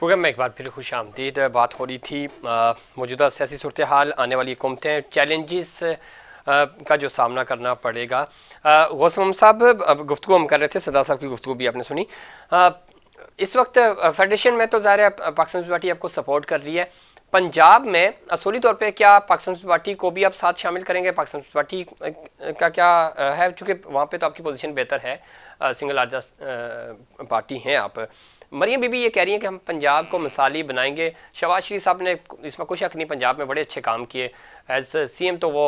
Programme में एक बार फिर खुश आमदीद। बात हो रही थी मौजूदा सियासी सूरत हाल, आने वाली हुकूमतें, चैलेंजेस का जो सामना करना पड़ेगा। गौस मोहम्मद साहब, अब गुफ्तगू हम कर रहे थे, सदा साहब की गुफ्तगू भी आपने सुनी। इस वक्त फेडरेशन में तो ज़ाहिर है पाकिस्तान पीपल्स पार्टी आपको सपोर्ट कर रही है। पंजाब में असूली तौर पे क्या पाकिस्तान पीपल्स पार्टी को भी आप साथ शामिल करेंगे? पाकिस्तान पीपल्स पार्टी का क्या है, चूँकि वहाँ पे तो आपकी पोजीशन बेहतर है, सिंगल लार्जेस्ट पार्टी हैं आप। मरियम बीबी ये कह रही हैं कि हम पंजाब को मिसाली बनाएंगे। शहबाज शरीफ साहब ने इसमें कोई शक नहीं, पंजाब में बड़े अच्छे काम किए। एज सीएम तो वो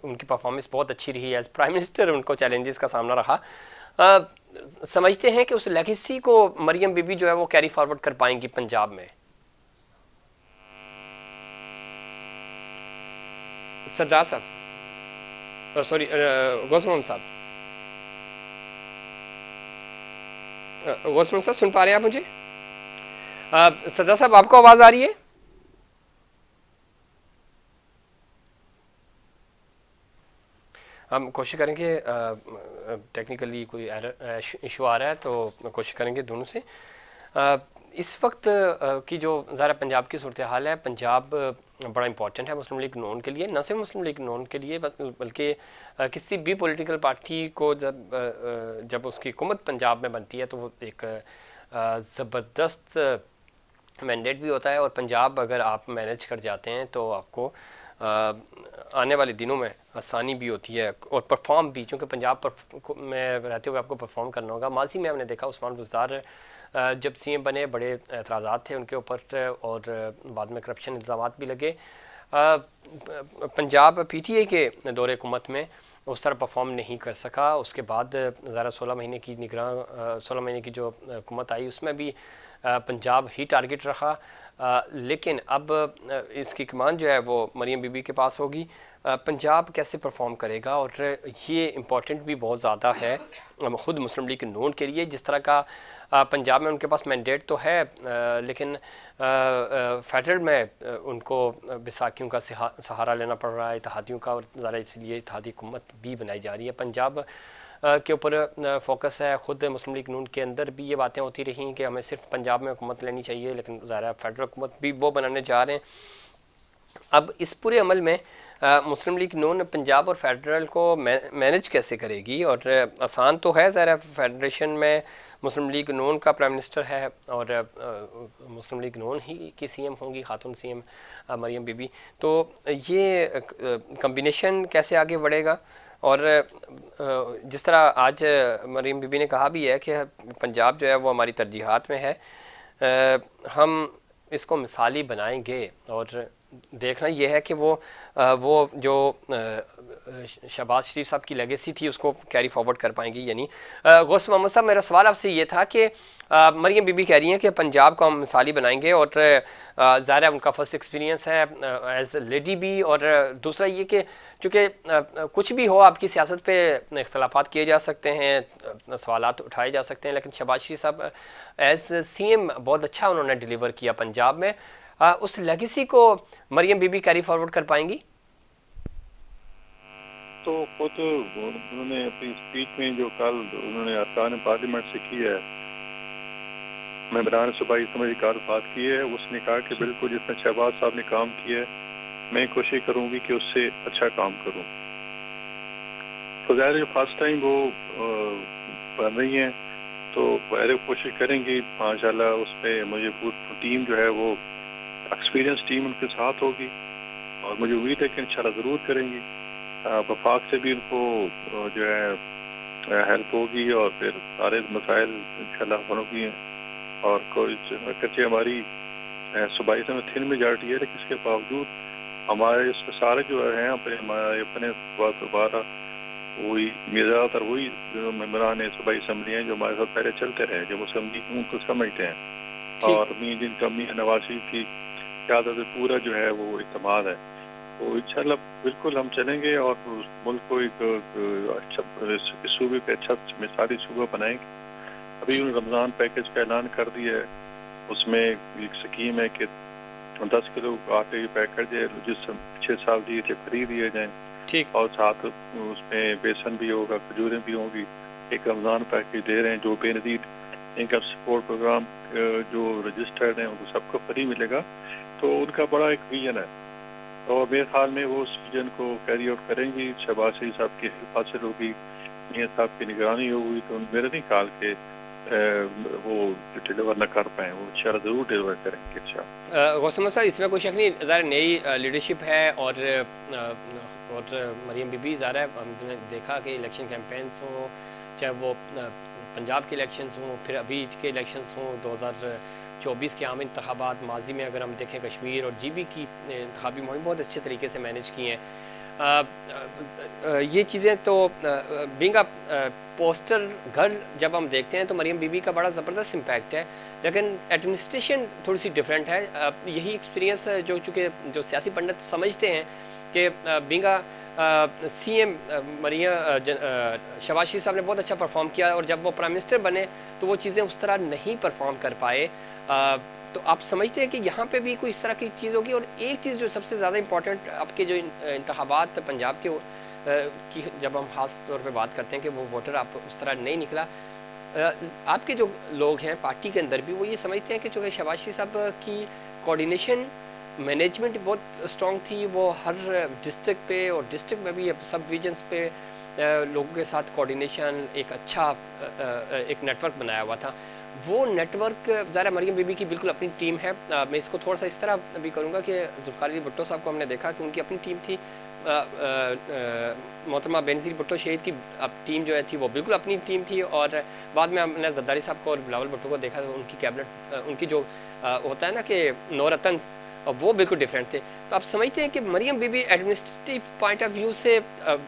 उनकी परफॉर्मेंस बहुत अच्छी रही, एज प्राइम मिनिस्टर उनको चैलेंजेस का सामना रहा। समझते हैं कि उस लेगेसी को मरियम बीबी जो है वो कैरी फॉरवर्ड कर पाएंगी पंजाब में? सरदार साहब, सॉरी, गौस मोहम्मद साहब, गौस मोहम्मद साहब सुन पा रहे हैं आप मुझे? सरदार साहब, आपको आवाज़ आ रही है? हम कोशिश करेंगे, टेक्निकली कोई एरर इशू आ रहा है तो कोशिश करेंगे दोनों से। इस वक्त की जो ज़रा पंजाब की सूरत हाल है, पंजाब बड़ा इंपॉर्टेंट है मुस्लिम लीग नून के लिए, न सिर्फ मुस्लिम लीग नून के लिए बल्कि किसी भी पॉलिटिकल पार्टी को जब उसकी हुकूमत पंजाब में बनती है तो वो एक ज़बरदस्त मैंडेट भी होता है। और पंजाब अगर आप मैनेज कर जाते हैं तो आपको आने वाले दिनों में आसानी भी होती है और परफॉर्म भी, क्योंकि पंजाब पर में रहते हुए आपको परफॉर्म करना होगा। माजी में हमने देखा उस्मान बुज़दार जब सीएम बने बड़े एतराज़ात थे उनके ऊपर और बाद में करप्शन इल्ज़ाम भी लगे। पंजाब पीटीआई के दौरे हुकूमत में उस तरह परफॉर्म नहीं कर सका। उसके बाद ज़रा 16 महीने की 16 महीने की जो हुकूमत आई उसमें भी पंजाब ही टारगेट रहा। लेकिन अब इसकी कमान जो है वो मरियम बीबी के पास होगी। पंजाब कैसे परफॉर्म करेगा, और ये इम्पॉर्टेंट भी बहुत ज़्यादा है ख़ुद मुस्लिम लीग नून के लिए। जिस तरह का पंजाब में उनके पास मैंडेट तो है, लेकिन फेडरल में उनको बैसाखियों का सहारा लेना पड़ रहा है, इत्तेहादियों का, और ज़रा इसलिए इत्तेहादी हुकूमत भी बनाई जा रही है। पंजाब के ऊपर फोकस है। ख़ुद मुस्लिम लीग नून के अंदर भी ये बातें होती रही कि हमें सिर्फ पंजाब में हुकूमत लेनी चाहिए, लेकिन ज़ाहिर फेडरल हुकूमत भी वो बनाने जा रहे हैं। अब इस पूरे अमल में मुस्लिम लीग नून पंजाब और फेडरल को मैनेज कैसे करेगी? और आसान तो है, ज़ाहिर फेडरेशन में मुस्लिम लीग नून का प्राइम मिनिस्टर है और मुस्लिम लीग नून ही की सीएम होंगी खातून सीएम मरियम बीबी। तो ये कम्बिनेशन कैसे आगे बढ़ेगा? और जिस तरह आज मरियम बीबी ने कहा भी है कि पंजाब जो है वो हमारी तरजीहात में है, हम इसको मिसाली बनाएंगे। और देखना यह है कि वो जो शहबाज शरीफ साहब की लेगेसी थी उसको कैरी फॉरवर्ड कर पाएंगी या नहीं। गौस मोहम्मद साहब, मेरा सवाल आपसे ये था कि मरियम बीबी कह रही हैं कि पंजाब को हम मिसाली बनाएंगे, और ज़ाहिर है उनका फर्स्ट एक्सपीरियंस है एज लेडी भी, और दूसरा ये कि चूँकि कुछ भी हो आपकी सियासत पे इख्तलाफात किए जा सकते हैं, सवालात उठाए जा सकते हैं, लेकिन शहबाज शरीफ साहब एज सीएम बहुत अच्छा उन्होंने डिलीवर किया पंजाब में। उस लेगेसी को मरियम बीबी कैरी फॉरवर्ड कर पाएंगी? तो खुद उन्होंने अपनी स्पीच में जो कल उन्होंने अरकान पार्लियामेंट से की है, मेंबरान सूबाई असम्बली की बात की है, उसने कहा कि बिल्कुल जितना शहबाज साहब ने काम किया है मैं कोशिश करूंगी कि उससे अच्छा काम करूं। तो ज़ाहिर है फर्स्ट टाइम वो बन रही हैं तो वह कोशिश करेंगी माशाल्लाह। उस पर मुझे पूरी टीम जो है वो एक्सपीरियंस टीम उनके साथ होगी और मुझे उम्मीद है कि इंशाल्लाह ज़रूर करेंगी। वफाक से भी उनको जो है हेल्प होगी और फिर सारे मसाइल इंशाल्लाह होंगी। और कोई कच्चे हमारी सूबाई से थिन मेजॉरिटी है, लेकिन इसके बावजूद हमारे इसमें सारे जो हैं अपने दोबारा वही ज़्यादातर वही जो मेम्बरान सूबाई असम्बली हैं जो हमारे साथ पहले चलते रहे, जो मुस्लिम लीग उनको समझते हैं और जिनका मियां नवाज शरीफ की क़यादत पूरा जो है वो इत्मीनान है। तो इंशाल्लाह बिल्कुल हम चलेंगे और उस मुल्क को एक अच्छा सूबे पे अच्छा मिसाली सूबा बनाएंगे। अभी उन रमज़ान पैकेज का ऐलान कर दिया है, उसमें एक स्कीम है कि 10 किलो आटे के पैकेट जिस 6 साल दिए थे खरीद दिए जाएँ, और साथ उसमें बेसन भी होगा, खजूरें भी होंगी। एक रमज़ान पैकेज दे रहे हैं जो बेनज़ीर इनकम सपोर्ट प्रोग्राम जो रजिस्टर्ड हैं उनको सबको फ्री मिलेगा। तो उनका बड़ा एक विजन है और मेरे ख्याल में वो उस विजन को कैरी आउट करेंगी। शहबाज शरीफ साहब की हासिल होगी, मियां साहब की निगरानी होगी, तो मेरा नहीं ख्याल के वो डिलीवर न कर पाए, वो इंशाल्लाह ज़रूर डिलीवर करेंगे इंशाल्लाह। गौसम साहब, इसमें कोई शक नहीं, ज़रा नई लीडरशिप है और मरीम बीबी ज़रा हमने देखा कि इलेक्शन कैंपेन्स हों, चाहे वो पंजाब के इलेक्शंस हों, फिर अभी के इलेक्शंस हों, 2024 के आम इंतखाबात, माजी में अगर हम देखें कश्मीर और GB की इंतखाबी मुहिम बहुत अच्छे तरीके से मैनेज की हैं। ये चीज़ें तो बीइंग अ पोस्टर गर्ल जब हम देखते हैं तो मरीम बीबी का बड़ा ज़बरदस्त इम्पैक्ट है, लेकिन एडमिनिस्ट्रेशन थोड़ी सी डिफरेंट है। यही एक्सपीरियंस जो चूँकि जो सियासी पंडित समझते हैं कि बीइंग अ CM शहबाज शरीफ साहब ने बहुत अच्छा परफॉर्म किया और जब वो प्राइम मिनिस्टर बने तो वो चीज़ें उस तरह नहीं परफॉर्म कर पाए। तो आप समझते हैं कि यहाँ पे भी कोई इस तरह की चीज़ होगी? और एक चीज़ जो सबसे ज़्यादा इंपॉर्टेंट आपके जो इंतखाबात पंजाब के की जब हम ख़ास तौर पे बात करते हैं कि वो वोटर आप उस तरह नहीं निकला, आपके जो लोग हैं पार्टी के अंदर भी वो ये समझते हैं कि चूँकि शहबाज शरीफ साहब की कोऑर्डिनेशन मैनेजमेंट बहुत स्ट्रॉन्ग थी, वो हर डिस्ट्रिक्ट पे और डिस्ट्रिक्ट में भी सब डिवीजन्स पे लोगों के साथ कोऑर्डिनेशन एक अच्छा एक नेटवर्क बनाया हुआ था। वो नेटवर्क ज़रा मरीम बीबी की बिल्कुल अपनी टीम है। मैं इसको थोड़ा सा इस तरह भी करूँगा कि जुल्फ़िकार अली भुट्टो साहब को हमने देखा कि उनकी अपनी टीम थी, मोहतरमा बेनज़ीर भुट्टो शहीद की अब टीम जो है थी वो बिल्कुल अपनी टीम थी, और बाद में हमने जरदारी साहब को और बिलावल भुट्टो को देखा तो उनकी कैबिनेट उनकी जो होता है ना कि नौरतन, वो बिल्कुल डिफरेंट थे। तो आप समझते हैं कि मरीम बीबी एडमिनिस्ट्रेटिव पॉइंट ऑफ व्यू से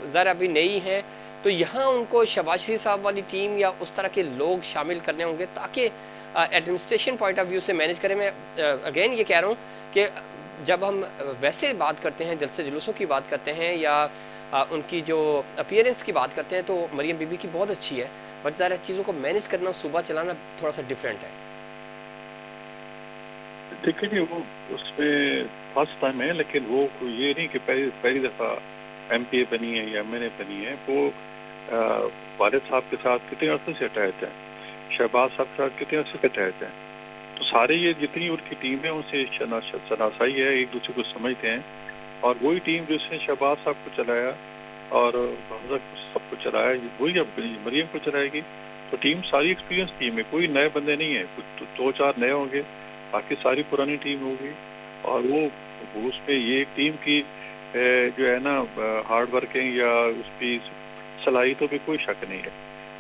ज़रा अभी नई हैं, तो यहाँ उनको शहबाज शरीफ साहब वाली टीम या उस तरह के लोग शामिल करने होंगे ताकि एडमिनिस्ट्रेशन पॉइंट ऑफ व्यू से मैनेज करें। मैं अगेन ये कह रहा हूँ कि जब हम वैसे बात करते हैं, जलसे जुलूसों की बात करते हैं या उनकी जो अपीयरेंस की बात करते हैं, तो मरीम बीबी की बहुत अच्छी है, बट ज़रा चीज़ों को मैनेज करना, सुबह चलाना थोड़ा सा डिफरेंट है। देखिए वो उसमें फर्स्ट टाइम है, लेकिन वो ये नहीं कि पहली दफ़ा MPA बनी है या MNA बनी है। वो वालिद साहब के साथ कितने अर्से से अटैच हैं, शहबाज साहब के साथ कितने अर्से से अटैच हैं, तो सारे ये जितनी उनकी टीम है उनसे शनासाई है, एक दूसरे को समझते हैं। और वही टीम जिसने शहबाज साहब को चलाया और हमजा सबको चलाया, वही अब मरीम को चलाएगी। तो टीम सारी एक्सपीरियंस टीम है, कोई नए बंदे नहीं है, कुछ 2-4 नए होंगे, बाकी सारी पुरानी टीम होगी। और वो उसमें ये एक टीम की जो है ना हार्ड वर्किंग या उसकी सलाहियतों पे कोई शक नहीं है।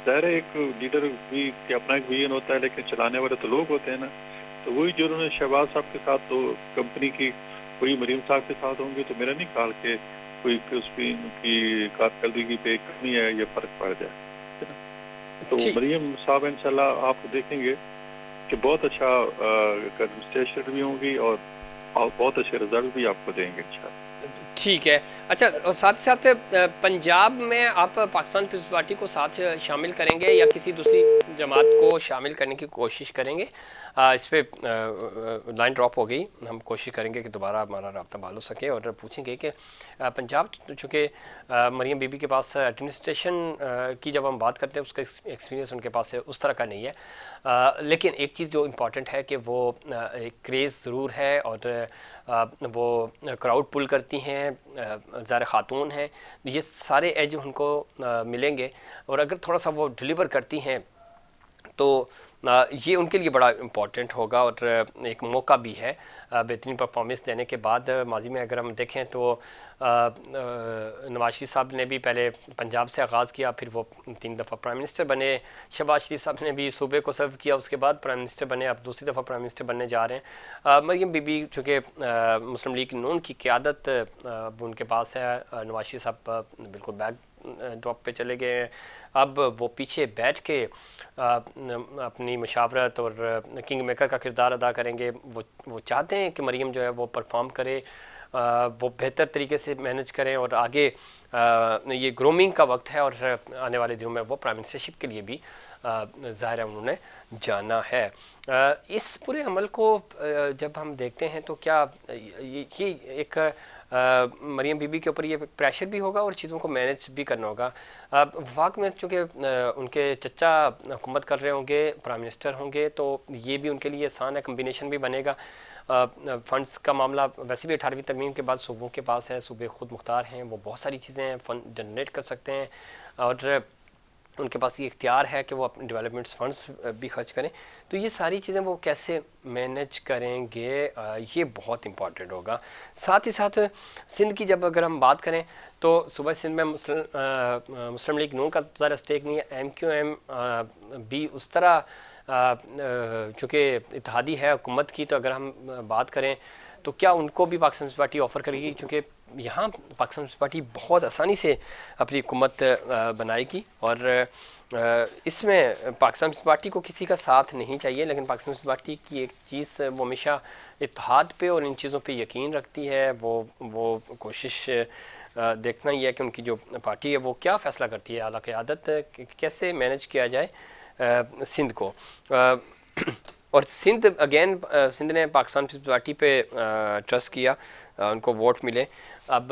ज़ाहिर है एक लीडर भी कि अपना एक विजन होता है, लेकिन चलाने वाले तो लोग होते हैं ना। तो वही जो उन्होंने शहबाज साहब के साथ तो कंपनी की वही मरीम साहब के साथ होंगे, तो मेरा नहीं ख्याल के कोई उसकी उनकी कारकर्दगी पे कमी है या फ़र्क पड़ जाए। तो मरीम साहब इंशाल्लाह आप देखेंगे कि बहुत अच्छा एडमिनिस्ट्रेशन भी होंगी और बहुत अच्छे रिजल्ट भी आपको देंगे इंशाल्लाह। ठीक है। अच्छा, और साथ ही साथ पंजाब में आप पाकिस्तान पीपल्स पार्टी को साथ शामिल करेंगे या किसी दूसरी जमात को शामिल करने की कोशिश करेंगे? इस पर लाइन ड्रॉप हो गई, हम कोशिश करेंगे कि दोबारा हमारा रब्ता बहाल हो सके और पूछेंगे कि पंजाब चूँकि मरीम बीबी के पास एडमिनिस्ट्रेशन की जब हम बात करते हैं उसका एक्सपीरियंस उनके पास है उस तरह का नहीं है, लेकिन एक चीज़ जो इम्पॉर्टेंट है कि वो एक क्रेज़ ज़रूर है और वो क्राउड पुल करती हैं, ज़ाहिर खातून हैं, ये सारे एज उनको मिलेंगे और अगर थोड़ा सा वो डिलीवर करती हैं तो ये उनके लिए बड़ा इम्पॉर्टेंट होगा और एक मौका भी है बेहतरीन परफॉर्मेंस देने के बाद। माजी में अगर हम देखें तो नवाज शरीफ साहब ने भी पहले पंजाब से आगाज़ किया, फिर वो 3 दफ़ा प्राइम मिनिस्टर बने। शहबाज शरीफ साहब ने भी सूबे को सर्व किया, उसके बाद प्राइम मिनिस्टर बने, अब दूसरी दफ़ा प्राइम मिनिस्टर बनने जा रहे हैं। मरीम बीबी चूँकि मुस्लिम लीग नून की क़यादत उनके पास है, नवाज शरीफ साहब बिल्कुल बैक ड्रॉप पे चले गए हैं, अब वो पीछे बैठ के अपनी मशावरत और किंग मेकर का किरदार अदा करेंगे। वो चाहते हैं कि मरीम जो है वो परफॉर्म करे, वो बेहतर तरीके से मैनेज करें और आगे ये ग्रूमिंग का वक्त है और आने वाले दिनों में वो प्राइम मिनिस्टरशिप के लिए भी ज़ाहिर है उन्होंने जाना है। इस पूरे अमल को जब हम देखते हैं तो क्या ये एक मरियम बीबी के ऊपर ये प्रेशर भी होगा और चीज़ों को मैनेज भी करना होगा। वफाक में चूँकि उनके चचा हुकूमत कर रहे होंगे, प्राइम मिनिस्टर होंगे, तो ये भी उनके लिए आसान है, कम्बिनेशन भी बनेगा। फ़ंड्स का मामला वैसे भी 18वीं तरमीम के बाद सूबों के पास है, सूबे खुद मुख्तार हैं, वो बहुत सारी चीज़ें फ़ंड जनरेट कर सकते हैं और उनके पास ये इख्तियार है कि वो अपने डेवलपमेंट्स फंड्स भी खर्च करें। तो ये सारी चीज़ें वो कैसे मैनेज करेंगे, ये बहुत इंपॉर्टेंट होगा। साथ ही साथ सिंध की जब अगर हम बात करें तो सूबा सिंध में मुस्लिम लीग नून का ज़्यादा स्टेक नहीं है, MQM भी उस तरह चूँकि इत्तेहादी है हुकूमत की, तो अगर हम बात करें तो क्या उनको भी पाकिस्तान पीपल्स पार्टी ऑफ़र करेगी, क्योंकि यहाँ पाकिस्तान पीपल्स पार्टी बहुत आसानी से अपनी हुकूमत बनाएगी और इसमें पाकिस्तान पीपल्स पार्टी को किसी का साथ नहीं चाहिए, लेकिन पाकिस्तान पीपल्स पार्टी की एक चीज़ वो हमेशा इत्तेहाद पे और इन चीज़ों पे यकीन रखती है। वो कोशिश देखना ही है कि उनकी जो पार्टी है वो क्या फ़ैसला करती है, आला क़यादत कैसे मैनेज किया जाए सिंध को। और सिंध अगेन सिंध ने पाकिस्तान पीपल्स पार्टी पे ट्रस्ट किया, उनको वोट मिले। अब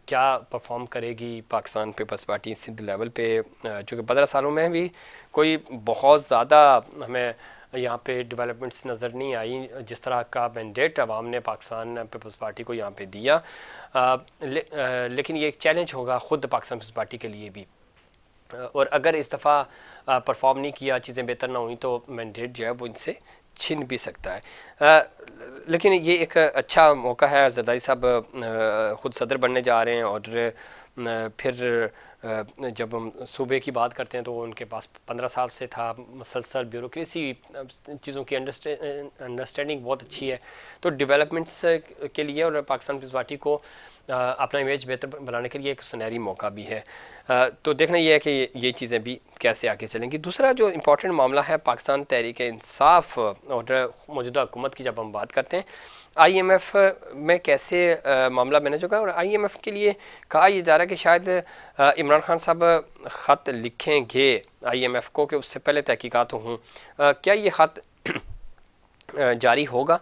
क्या परफॉर्म करेगी Pakistan People's Party Sindh level पे, चूँकि 15 सालों में भी कोई बहुत ज़्यादा हमें यहाँ पे डेवलपमेंट्स नज़र नहीं आई, जिस तरह का मैंडेट अवाम ने पाकिस्तान पीपल्स पार्टी को यहाँ पे दिया। लेकिन ये एक चैलेंज होगा ख़ुद पाकिस्तान पीपल्स पार्टी के लिए भी, और अगर इस दफ़ा परफॉर्म नहीं किया, चीज़ें बेहतर ना हुई, तो मैंडेट जो है वो इनसे छिन भी सकता है। लेकिन ये एक अच्छा मौका है, जरदारी साहब ख़ुद सदर बनने जा रहे हैं और फिर जब हम सूबे की बात करते हैं तो उनके पास 15 साल से था, मसलसल ब्यूरोक्रेसी चीज़ों की अंडरस्टैंडिंग बहुत अच्छी है, तो डेवलपमेंट्स के लिए और पाकिस्तान पीपल्स पार्टी को अपना इमेज बेहतर बनाने के लिए एक सुनहरी मौका भी है। तो देखना ये है कि ये चीज़ें भी कैसे आगे चलेंगी। दूसरा जो इम्पोर्टेंट मामला है पाकिस्तान तहरीक इंसाफ और मौजूदा हुकूमत की, जब हम बात करते हैं IMF में कैसे मामला मैनेज होगा, और IMF के लिए कहा यह जा रहा है कि शायद इमरान खान साहब ख़त लिखेंगे IMF को कि उससे पहले तहकीकात हों। क्या ये ख़त जारी होगा,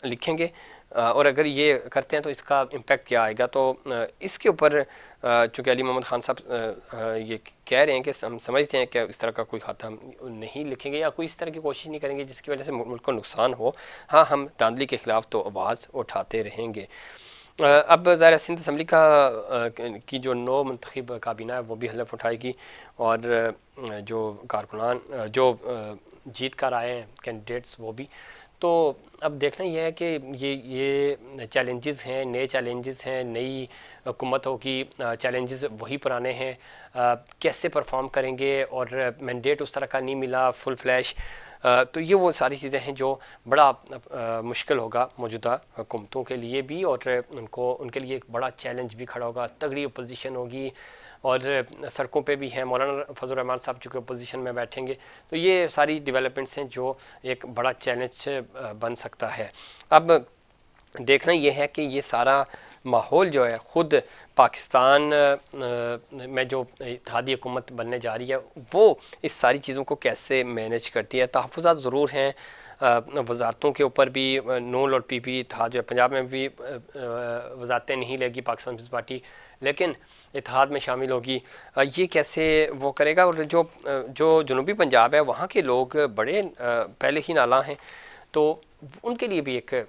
लिखेंगे, और अगर ये करते हैं तो इसका इम्पेक्ट क्या आएगा? तो इसके ऊपर चूँकि अली मोहम्मद खान साहब ये कह रहे हैं कि हम समझते हैं कि इस तरह का कोई ख़त हम नहीं लिखेंगे या कोई इस तरह की कोशिश नहीं करेंगे जिसकी वजह से मुल्क को नुकसान हो। हाँ, हम धांधली के ख़िलाफ़ तो आवाज़ उठाते रहेंगे। अब ज़ाहिर सिंध असम्बली की जो नौ मुंतखब काबीना है वो भी हलफ उठाएगी, और जो कारकुनान जो जीत कर आए हैं कैंडिडेट्स वो भी। तो अब देखना यह है कि ये चैलेंजेस हैं, नए चैलेंजेस हैं, नई हुकूमत होगी, चैलेंजेस वही पुराने हैं, कैसे परफॉर्म करेंगे, और मैंडेट उस तरह का नहीं मिला फुल फ्लैश। तो ये वो सारी चीज़ें हैं जो बड़ा मुश्किल होगा मौजूदा हुकूमतों के लिए भी, और उनके लिए एक बड़ा चैलेंज भी खड़ा होगा। तगड़ी अपोजिशन होगी और सड़कों पे भी हैं, मौलाना फजल रहमान साहब चूँकि अपोजिशन में बैठेंगे, तो ये सारी डेवलपमेंट्स हैं जो एक बड़ा चैलेंज बन सकता है। अब देखना ये है कि ये सारा माहौल जो है ख़ुद पाकिस्तान में जो इत्तेहादी हुकूमत बनने जा रही है वो इस सारी चीज़ों को कैसे मैनेज करती है। तहफ़्फ़ुज़ात ज़रूर हैं वजारतों के ऊपर भी, नून और PP इत्तेहाद जो है पंजाब में भी वजारतें नहीं लेगी पाकिस्तान पीपल्स पार्टी, लेकिन इत्तेहाद में शामिल होगी। ये कैसे वो करेगा, और जो जनूबी पंजाब है वहाँ के लोग बड़े पहले ही नाला हैं, तो उनके लिए भी एक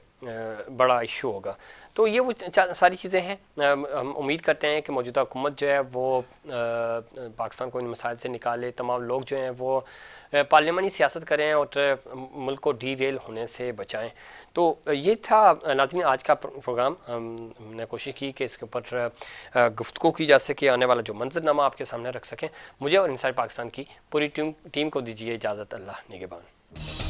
बड़ा इशू होगा। तो ये वो सारी चीज़ें हैं। हम उम्मीद करते हैं कि मौजूदा हुकूमत जो है वो पाकिस्तान को इन मसाइल से निकाले, तमाम लोग जो हैं वो पार्लियामानी सियासत करें और मुल्क को डीरेल होने से बचाएं। तो ये था नाज़रीन आज का प्रोग्राम। हमने कोशिश की कि इसके ऊपर गुफ्तगू की जा सके, आने वाला जो मंजरनामा आपके सामने रख सकें। मुझे और इंसाइड पाकिस्तान की पूरी टीम को दीजिए इजाज़त। अल्लाह निगहबान।